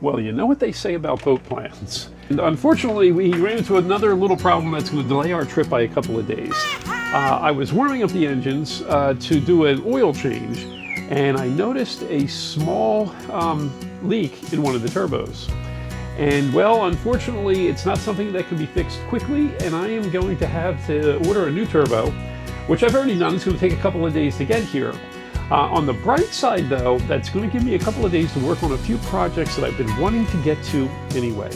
Well, you know what they say about boat plans. And unfortunately, we ran into another little problem that's going to delay our trip by a couple of days. I was warming up the engines to do an oil change, and I noticed a small leak in one of the turbos. And well, unfortunately, it's not something that can be fixed quickly, and I am going to have to order a new turbo, which I've already done. It's going to take a couple of days to get here. On the bright side, though, that's going to give me a couple of days to work on a few projects that I've been wanting to get to anyway.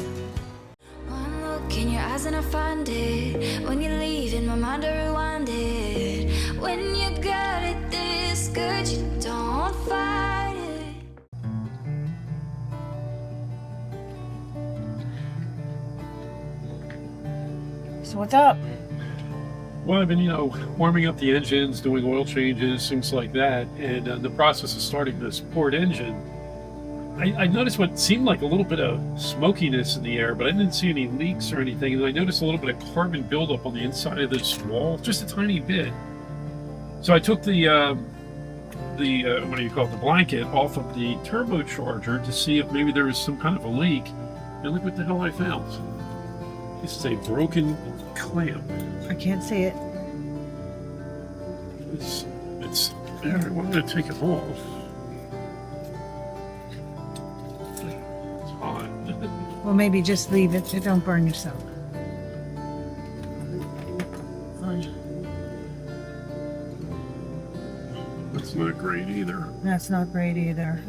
One look in your eyes and I find it. When you leave in my mind I rewind it. When you got it this good, you don't fight it. So what's up? Well, I've been, warming up the engines, doing oil changes, things like that, and in the process of starting this port engine, I noticed what seemed like a little bit of smokiness in the air, but I didn't see any leaks or anything, and I noticed a little bit of carbon buildup on the inside of this wall, just a tiny bit. So I took the the blanket off of the turbocharger to see if maybe there was some kind of a leak, and look what the hell I found. This is a broken clamp. I can't see it. It's there. I'm going to take it off. It's hot. Well, maybe just leave it. Don't burn yourself. That's not great either. That's not great either.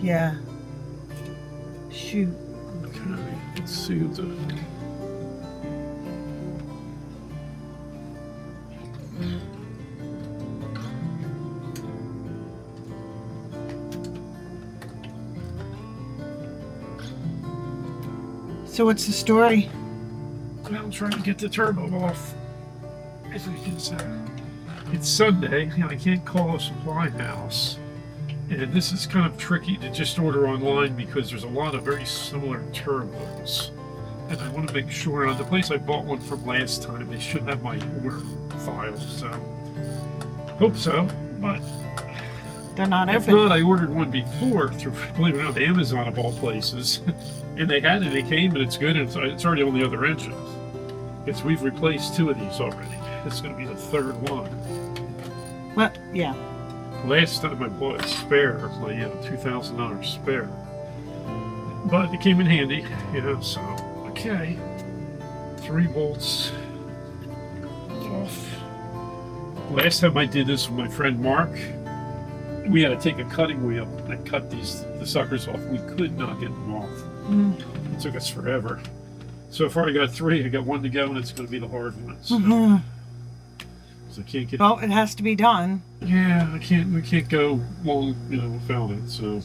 Yeah. Shoot. Okay, let's see the. So what's the story? I'm trying to get the turbo off. It's Sunday. I can't call a supply house. And this is kind of tricky to just order online because there's a lot of very similar turbos. And I want to make sure, the place I bought one from last time, they should have my order file, so hope so, but They're not if open. not, I ordered one before through, believe it or not, Amazon of all places. And they had it, it came, and it's good, and it's already on the other engine. We've replaced 2 of these already. It's going to be the 3rd one. Well, yeah. Last time I bought a spare, like $2,000 spare, but it came in handy, so okay. 3 bolts off. Last time I did this with my friend Mark, we had to take a cutting wheel and cut the suckers off. We could not get them off. It took us forever. So far I got 3. I got 1 to go, and it's going to be the hard one. So, so I can't get. Well, it has to be done. Yeah, we can't go long, without it, so.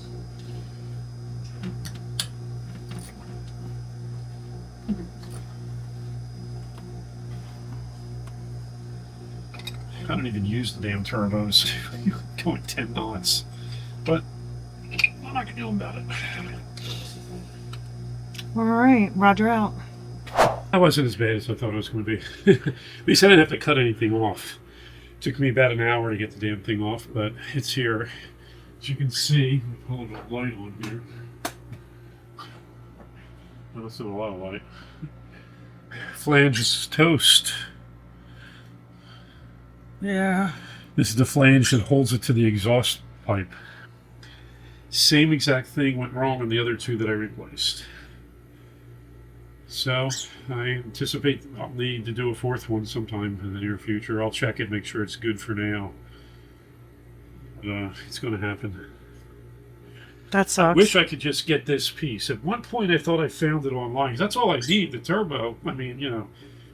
I don't even use the damn turbos. Going 10 knots. But I'm not gonna do about it. All right, Roger out. That wasn't as bad as I thought it was going to be. At least I didn't have to cut anything off. It took me about an hour to get the damn thing off, but it's here. As you can see, I'll put a little light on here. Well, that's not a lot of light. Flange is toast. Yeah. This is the flange that holds it to the exhaust pipe. Same exact thing went wrong on the other 2 that I replaced. So I anticipate I'll need to do a 4th one sometime in the near future. I'll check it, make sure it's good for now. It's going to happen. That sucks. I wish I could just get this piece. At one point I thought I found it online. That's all I need, the turbo. I mean,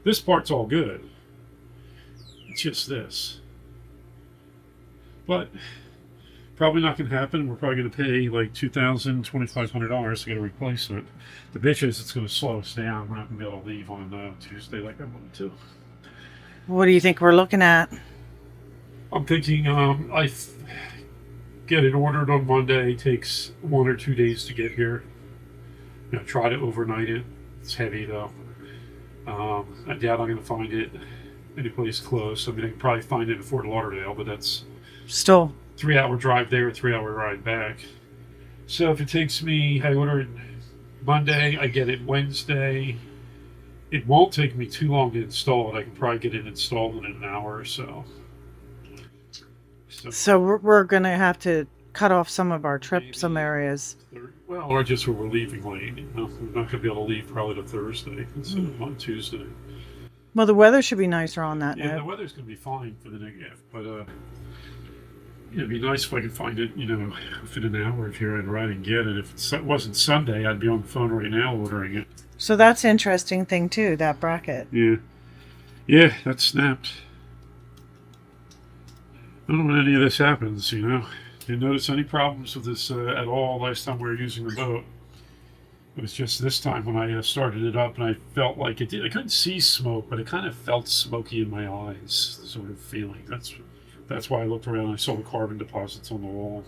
this part's all good. It's just this. But probably not going to happen. We're probably going to pay like $2,000, $2,500 to get a replacement. The bitch is it's going to slow us down. We're not going to be able to leave on Tuesday like I wanted to. What do you think we're looking at? I'm thinking get it ordered on Monday. It takes 1 or 2 days to get here. Try to overnight it. It's heavy though. I doubt I'm going to find it any place close. I mean, I can probably find it in Fort Lauderdale, but that's Still 3-hour drive there, 3-hour ride back. So if it takes me, I order it Monday, I get it Wednesday. It won't take me too long to install it. I can probably get it installed in an hour or so. So we're going to have to cut off some of our trip, some areas. Well, or just where we're leaving late. You know, we're not going to be able to leave probably to Thursday instead of on Tuesday. Well, the weather should be nicer on that Yeah, note. the weather's going to be fine for the negative, but it'd be nice if I could find it, you know, within an hour if you're in ride and get it. If it wasn't Sunday, I'd be on the phone right now ordering it. So that's an interesting thing too, that bracket. Yeah. Yeah, that snapped. I don't know when any of this happens, you know. Didn't notice any problems with this at all last time we were using the boat. It was just this time when I started it up and I felt like it did. I couldn't see smoke, but it kind of felt smoky in my eyes, the sort of feeling. That's why I looked around and I saw the carbon deposits on the wall.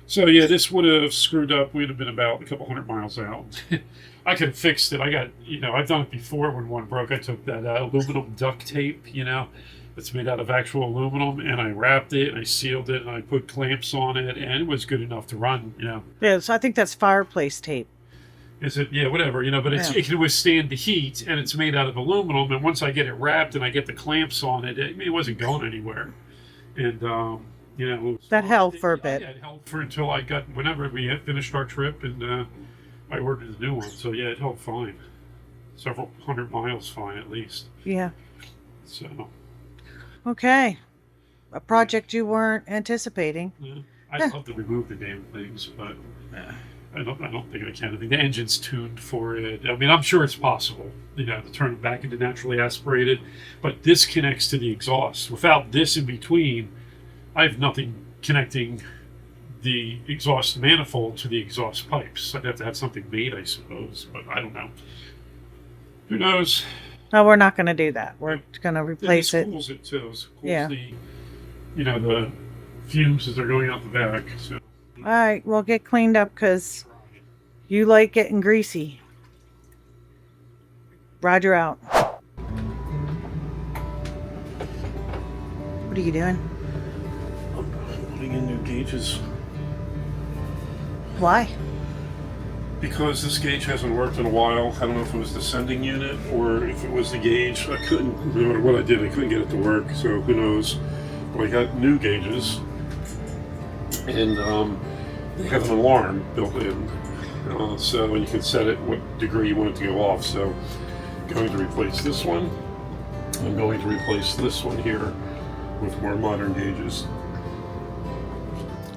So yeah, this would have screwed up. We'd have been about a couple 100 miles out. I could have fixed it. I got, you know, I've done it before when one broke. I took that aluminum duct tape, you know, it's made out of actual aluminum, and I wrapped it, and I sealed it, and I put clamps on it, and it was good enough to run, you know. Yeah, so I think that's fireplace tape. Is it? Yeah, whatever, you know, but it can withstand the heat, and it's made out of aluminum, and once I get it wrapped and I get the clamps on it, it wasn't going anywhere. And, you know. That held for a bit. Yeah, it held for until I got, whenever we had finished our trip, and I ordered a new one. So, yeah, it held fine. Several 100 miles fine, at least. Yeah. So. Okay. A project you weren't anticipating. Yeah. I'd love to remove the damn things, but I don't think I can. I think the engine's tuned for it. I mean, I'm sure it's possible, you know, to turn it back into naturally aspirated, but this connects to the exhaust. Without this in between, I have nothing connecting the exhaust manifold to the exhaust pipes. I'd have to have something made, I suppose, but I don't know. Who knows? No, we're not going to do that. We're going to replace it. It cools it too. It cools Yeah. the, you know, the fumes as they're going out the back. So. All right, we'll get cleaned up because you like getting greasy. Roger out. What are you doing? I'm putting in new gauges. Why? Because this gauge hasn't worked in a while. I don't know if it was the sending unit or if it was the gauge. I couldn't, no matter what I did, I couldn't get it to work, so who knows. But I got new gauges, and they have an alarm built in, so you can set it what degree you want it to go off. So I'm going to replace this one. I'm going to replace this one here with more modern gauges.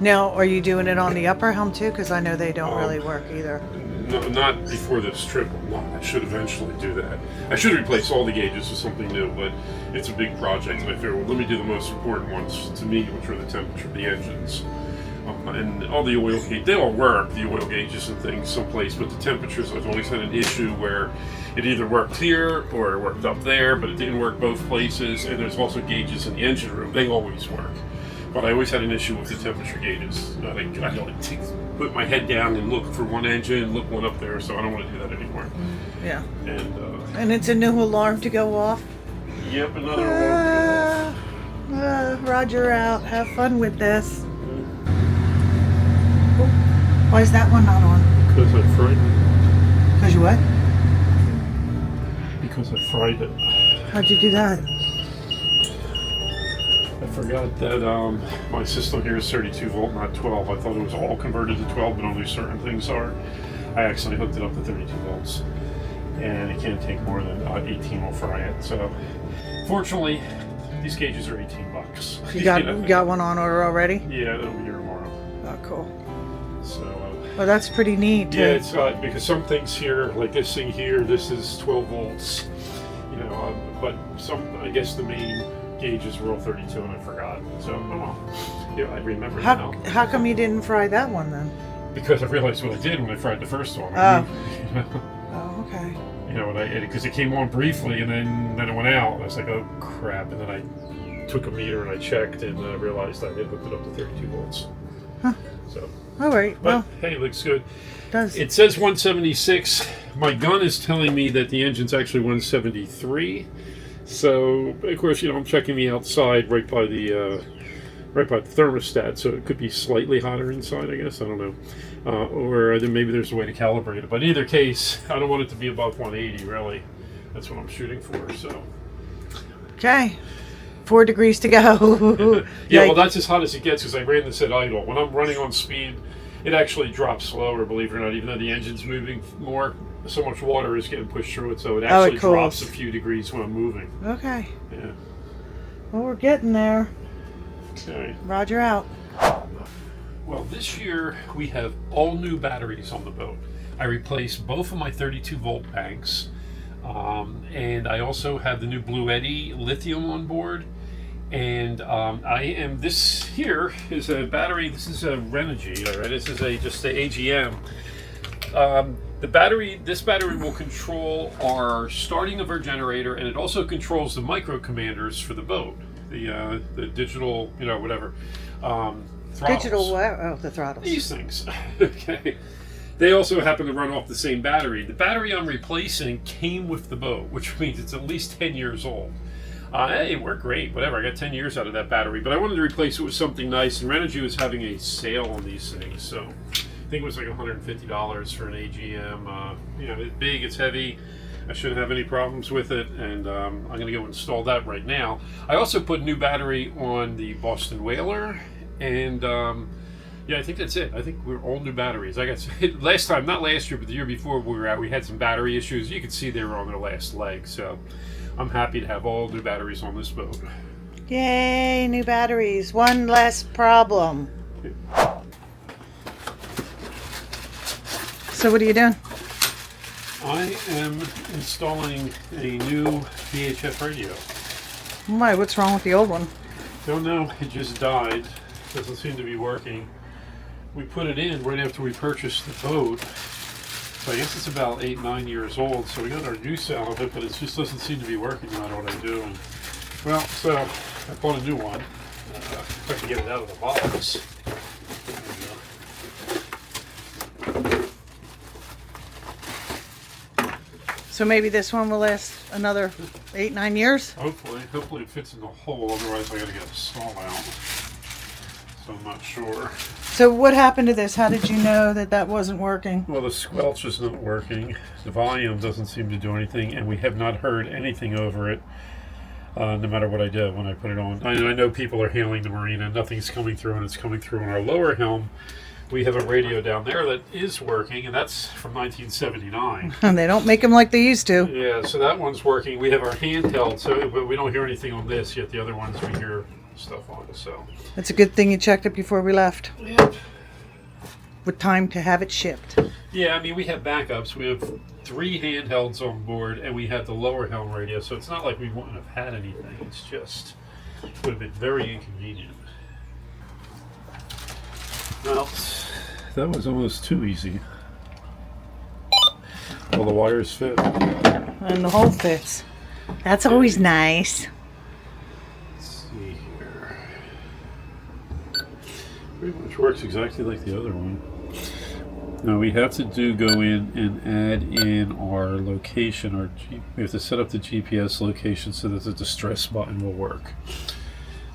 Now, are you doing it on the upper helm too? Because I know they don't really work either. No, not before this trip. I should eventually do that. I should replace all the gauges with something new, but it's a big project, and I figured, well, let me do the most important ones to me, which are the temperature of the engines. And all the oil gauges, they all work, the oil gauges and things someplace, but the temperatures, I've always had an issue where it either worked here or it worked up there, but it didn't work both places, and there's also gauges in the engine room. They always work. But I always had an issue with the temperature gauges. I don't put my head down and look for one engine, look one up there, so I don't want to do that anymore. Yeah. And it's a new alarm to go off? Yep, another alarm. Roger out. Have fun with this. Why is that one not on? Because I fried it. Because you what? Because I fried it. How'd you do that? I forgot that my system here is 32 volt, not 12. I thought it was all converted to 12, but only certain things are. I actually hooked it up to 32 volts, and it can't take more than 18 will fry it. So, fortunately, these gauges are $18. You got one on order already? Yeah, it'll be here tomorrow. Oh, cool. So. Well, that's pretty neat. Yeah, it's because some things here, like this thing here, this is 12 volts. You know, but I guess the main gauges were all 32, and I forgot. So, oh well. Yeah, I remember now. How come you didn't fry that one then? Because I realized what I did when I fried the first one. Oh. You know? Oh, okay. You know, because it came on briefly, and then it went out. And I was like, oh crap! And then I took a meter and I checked, and I realized I had hooked it up to 32 volts. Huh. So. All right. But Well, hey, it looks good. it does. It says 176. My gun is telling me that the engine's actually 173. So, of course, you know, I'm checking the outside right by the right by the thermostat, so it could be slightly hotter inside, I guess. I don't know. Or then maybe there's a way to calibrate it. But in either case, I don't want it to be above 180, really. That's what I'm shooting for, so. Okay. 4 degrees to go. Yeah, well, that's as hot as it gets because I ran this at idle. When I'm running on speed, it actually drops slower, believe it or not, even though the engine's moving more. So much water is getting pushed through it, so it actually drops a few degrees when I'm moving. Okay. Yeah. Well, we're getting there. Okay. Roger out. Well, this year we have all new batteries on the boat. I replaced both of my 32-volt banks, and I also have the new Blue Eddy lithium on board. And this here is a battery. This is a Renogy, all right. This is just a AGM. This battery will control our starting of our generator, and it also controls the micro commanders for the boat, the digital, whatever. Throttles. Digital what? Oh, the throttles. These things. Okay. They also happen to run off the same battery. The battery I'm replacing came with the boat, which means it's at least 10 years old. Hey, it worked great, whatever. I got 10 years out of that battery, but I wanted to replace it with something nice, and Renogy was having a sale on these things, so I think it was like $150 for an AGM. It's big, it's heavy. I shouldn't have any problems with it, and I'm going to go install that right now. I also put a new battery on the Boston Whaler, and I think that's it. I think we're all new batteries. I got last time, not last year, but the year before we were out, we had some battery issues. You could see they were on their last leg, so I'm happy to have all new batteries on this boat. Yay, new batteries. One less problem. So what are you doing? I am installing a new VHF radio. Why, what's wrong with the old one? Don't know, it just died. Doesn't seem to be working. We put it in right after we purchased the boat. So I guess it's about 8-9 years old. So we got our use out of it, but it just doesn't seem to be working no matter what I do. And, well, so I bought a new one. If I can get it out of the box. So maybe this one will last another 8-9 years? Hopefully it fits in the hole. Otherwise, I got to get a saw out. So I'm not sure. So what happened to this? How did you know that wasn't working? Well, the squelch is not working. The volume doesn't seem to do anything, and we have not heard anything over it. No matter what I do when I put it on. I know people are hailing the marina. Nothing's coming through, and it's coming through on our lower helm. We have a radio down there that is working, and that's from 1979. And they don't make them like they used to. Yeah, so that one's working. We have our handheld, but we don't hear anything on this yet. The other ones we hear stuff on. So it's a good thing you checked it before we left. Yep. With time to have it shipped. Yeah, I mean, we have backups. We have 3 handhelds on board, and we have the lower helm radio, so it's not like we wouldn't have had anything. It's just would have been very inconvenient. Well, that was almost too easy. Well, the wires fit. And the hole fits. That's always nice. Let's see here. Pretty much works exactly like the other one. Now we have to go in and add in our location. We have to set up the GPS location so that the distress button will work.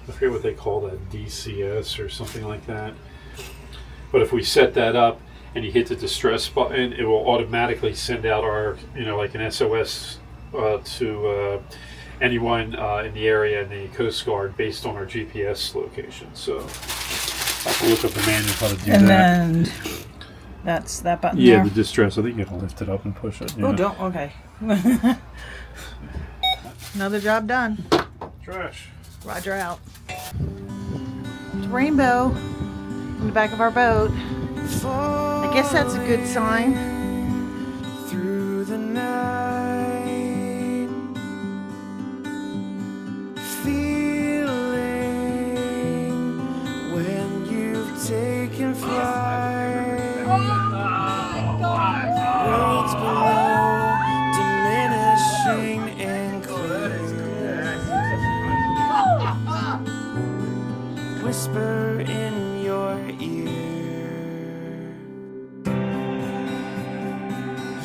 I forget what they call that, DCS or something like that. But if we set that up and you hit the distress button, it will automatically send out our, like an SOS to anyone in the area in the Coast Guard based on our GPS location. So I have to look up the manual how to do that. And then that's that button Yeah, there. the distress. I think you have to lift it up and push it. Yeah. Oh, don't. Okay. Another job done. Trash. Roger out. It's a rainbow in the back of our boat. I guess that's a good sign. Through the night, feeling when you've taken flight. Worlds below, diminishing and clear. Whisper in your ear.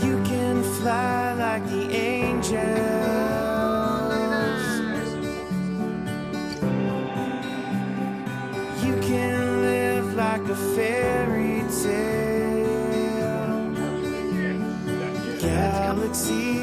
You can fly like the angels. fairy tale. Galaxies